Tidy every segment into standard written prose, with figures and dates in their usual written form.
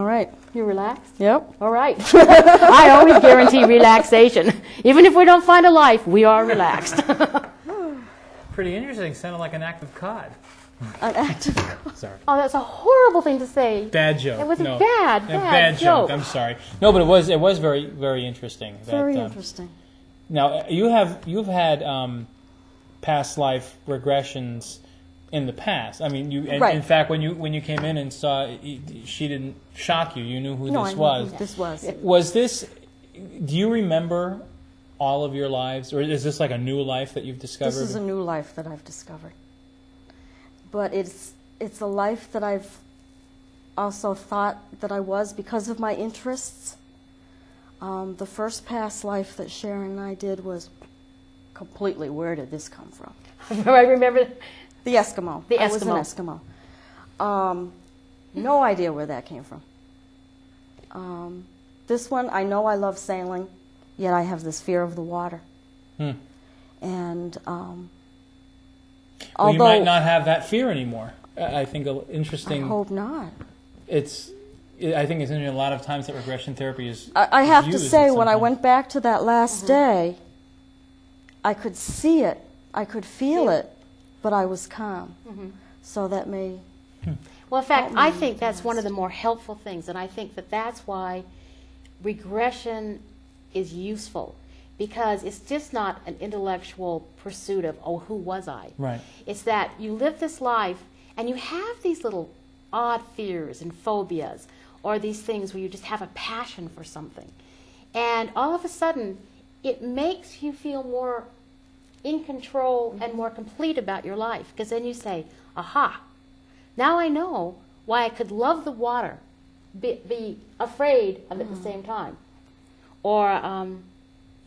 All right. You relaxed? Yep. All right. I always guarantee relaxation. Even if we don't find a life, we are relaxed. Pretty interesting. Sounded like an act of cod. An act of God. Sorry. Oh, that's a horrible thing to say. Bad joke. It was no. a bad joke. joke. I'm sorry. No, but it was very, very interesting. Very interesting. Now you've had past life regressions in the past. I mean, Right. in fact, when you came in and saw, she didn't shock you. You knew who No, this I knew was. who this was. Was this? Do you remember all of your lives, or is this like a new life that you've discovered? This is a new life that I've discovered. But it's a life that I've also thought that I was because of my interests. The first past life that Sharon and I did was completely, where did this come from? I remember The Eskimo. The I was an Eskimo. Eskimo. No idea where that came from. This one, I know I love sailing, yet I have this fear of the water. And Well, although you might not have that fear anymore. I think interesting. I hope not. I think it's interesting. A lot of times that regression therapy is. I have to used say, at when I some went back to that last day, I could see it, I could feel it, but I was calm. So that may... Well, in fact, I think that's one of the more helpful things, and I think that that's why regression is useful, because it's just not an intellectual pursuit of, oh, who was I? Right. It's that you live this life, and you have these little odd fears and phobias, or these things where you just have a passion for something. And all of a sudden, it makes you feel more in control and more complete about your life, because then you say, aha, now I know why I could love the water, be afraid of it at the same time. Or,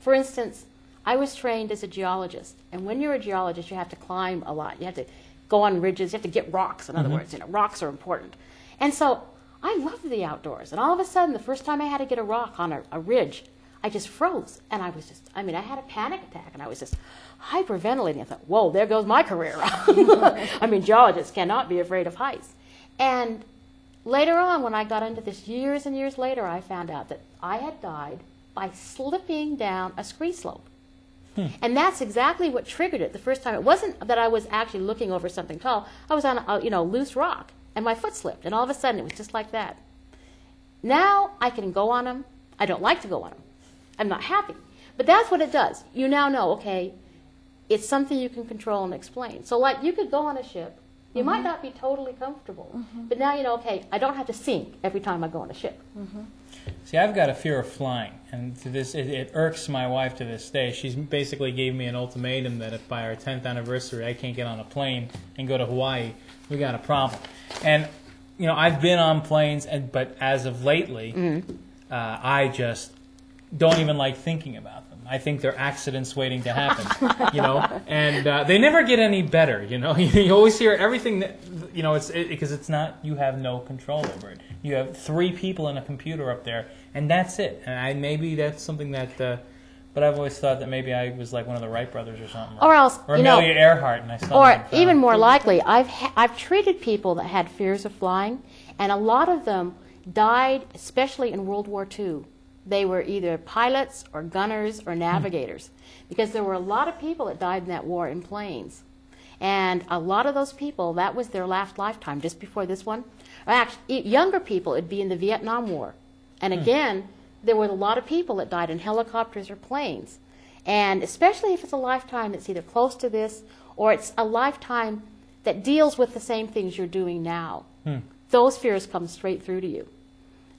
for instance, I was trained as a geologist, and when you're a geologist, you have to climb a lot. You have to go on ridges, you have to get rocks, in other words. Rocks are important. And so I loved the outdoors, and all of a sudden, the first time I had to get a rock on a ridge, I just froze, and I was just, I had a panic attack, and I was just hyperventilating. I thought, whoa, there goes my career. Geologists cannot be afraid of heights. And later on, when I got into this years and years later, I found out that I had died by slipping down a ski slope. And that's exactly what triggered it the first time. It wasn't that I was actually looking over something tall. I was on a loose rock, and my foot slipped, and all of a sudden, it was just like that. Now I can go on them. I don't like to go on them. I'm not happy. But that's what it does. You now know, okay, it's something you can control and explain. So like you could go on a ship. You might not be totally comfortable. But now you know, okay, I don't have to sink every time I go on a ship. See, I've got a fear of flying, and to this, it irks my wife to this day. She's basically gave me an ultimatum that if by our 10th anniversary I can't get on a plane and go to Hawaii, we got a problem. And I've been on planes, but as of lately, I just don't even like thinking about them. I think they're accidents waiting to happen, and they never get any better, You always hear everything that, because it's not, you have no control over it. You have 3 people in a computer up there, and that's it. And maybe that's something that, but I've always thought that maybe I was like one of the Wright brothers or something. Or else, or Amelia Earhart, and I still or haven't found even it. more likely, I've treated people that had fears of flying, and a lot of them died, especially in World War II. They were either pilots or gunners or navigators, because there were a lot of people that died in that war in planes. And a lot of those people, that was their last lifetime, just before this one. Actually, younger people, it'd be in the Vietnam War. And again, there were a lot of people that died in helicopters or planes. And especially if it's a lifetime that's either close to this, or it's a lifetime that deals with the same things you're doing now. Those fears come straight through to you.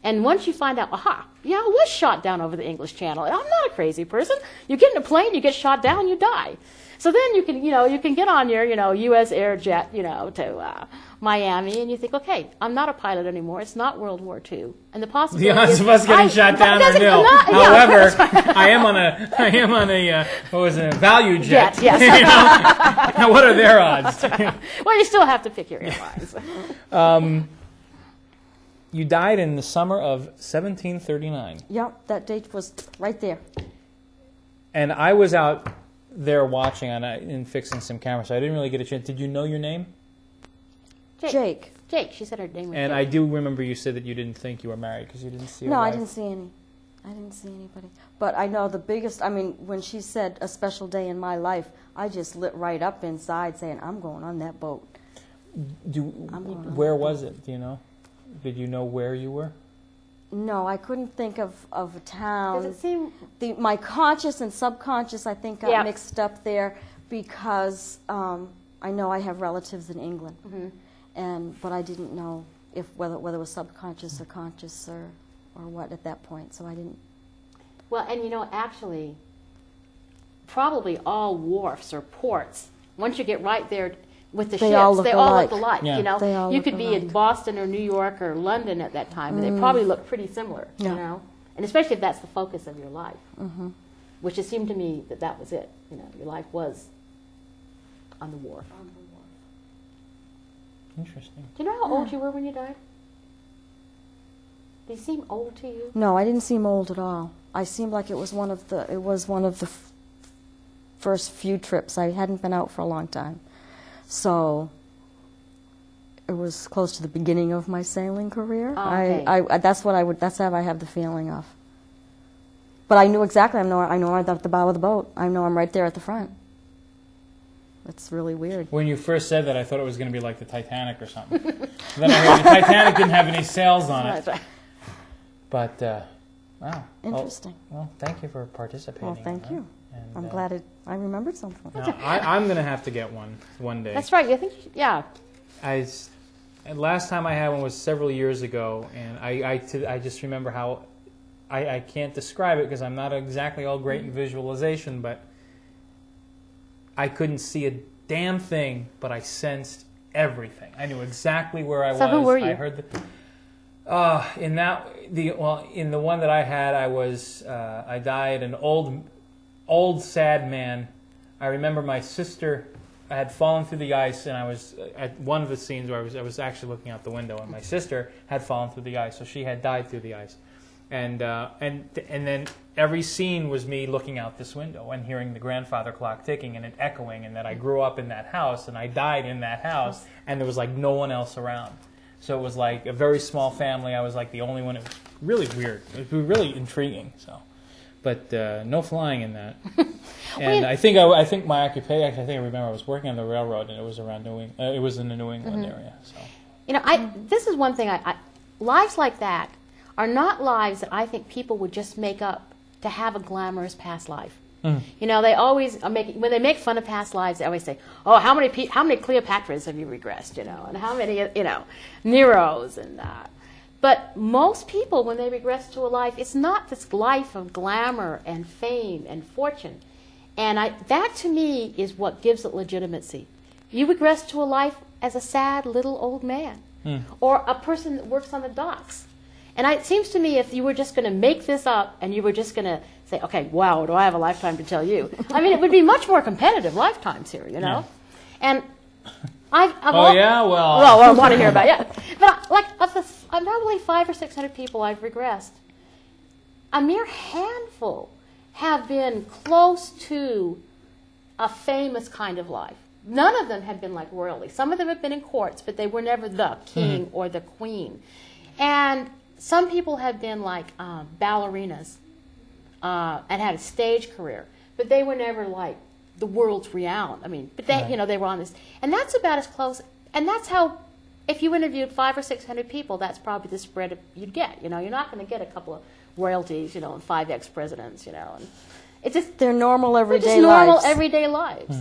And once you find out, aha, yeah, I was shot down over the English Channel, and I'm not a crazy person. You get in a plane, you get shot down, you die. So then you can get on your, U.S. Air jet, to Miami, and you think, okay, I'm not a pilot anymore. It's not World War II, and the possibility The odds of us getting shot down are nil. However, I am on a what was it, a value jet. Yes. Now, what are their odds? Well, you still have to pick your airlines. You died in the summer of 1739. Yep, that date was right there. And I was out there watching and fixing some cameras, so I didn't really get a chance. Did you know your name? Jake. mistake. She said her name was And Jake. I do remember you said that you didn't think you were married because you didn't see. No, your I wife. didn't see any. I didn't see anybody. But I know the biggest, I mean, when she said a special day in my life, I just lit right up inside saying, I'm going on that boat. Where was it? Do you know? Did you know where you were? No, I couldn't think of a town. Does it seem... My conscious and subconscious, I think, got mixed up there because I know I have relatives in England. Mm-hmm. But I didn't know whether it was subconscious or conscious or what at that point, so I didn't. Well, and you know, actually, probably all wharfs or ports, once you get right there with the ships, they all look alike. Yeah. You know, They all you look could be in alike. Boston or New York or London at that time, and they probably look pretty similar. Yeah. You know, and especially if that's the focus of your life, Mm-hmm. which it seemed to me that was it. You know, your life was on the wharf. Interesting. Do you know how old you were when you died? Did you seem old to you? No, I didn't seem old at all. I seemed like it was one of the first few trips. I hadn't been out for a long time, so it was close to the beginning of my sailing career. Oh, okay. That's how I have the feeling of. But I knew exactly. I know I'm at the bow of the boat. I know I'm right there at the front. That's really weird. When you first said that, I thought it was going to be like the Titanic or something. Then I heard the Titanic didn't have any sails on it. But, wow. Interesting. Well, thank you for participating. Well, thank you. And, I'm glad I remembered something. No, I'm going to have to get one day. That's right. I think, yeah. And last time I had one was several years ago, and I just remember how I can't describe it because I'm not exactly all great in visualization, but I couldn't see a damn thing, but I sensed everything. I knew exactly where I was. So who were you? I heard in the one that I had, I died an old sad man. I remember my sister had fallen through the ice, and I was at one of the scenes where I was actually looking out the window, and my sister had fallen through the ice, so she had died through the ice. And then every scene was me looking out this window and hearing the grandfather clock ticking and it echoing, and that I grew up in that house and I died in that house, and there was like no one else around. So it was like a very small family. I was like the only one. It was really weird. It was really intriguing. So, but no flying in that. And I think my occupation. I remember I was working on the railroad, and it was around it was in the New England area. So, you know, this is one thing. Lives like that are not lives that I think people would just make up to have a glamorous past life. You know, they always when they make fun of past lives, they always say, "Oh, how many Cleopatras have you regressed?" You know, and how many Neros and. But most people, when they regress to a life, it's not this life of glamour and fame and fortune, and that to me is what gives it legitimacy. You regress to a life as a sad little old man, or a person that works on the docks. And it seems to me if you were just going to make this up and you were just going to say, okay, wow, do I have a lifetime to tell you? I mean, it would be much more competitive lifetimes here, you know? Yeah. And well, I want to hear about it. Yeah. But of probably 500 or 600 people I've regressed, a mere handful have been close to a famous kind of life. None of them have been like royalty. Some of them have been in courts, but they were never the king or the queen. And some people have been like ballerinas and had a stage career, but they were never like the world's renowned. I mean, but they, they were on this, and that's about as close. And that's how, if you interviewed 500 or 600 people, that's probably the spread you'd get. You know, you're not going to get a couple of royalties, and 5 ex-presidents, and it's just they're normal everyday lives. lives. Normal everyday lives.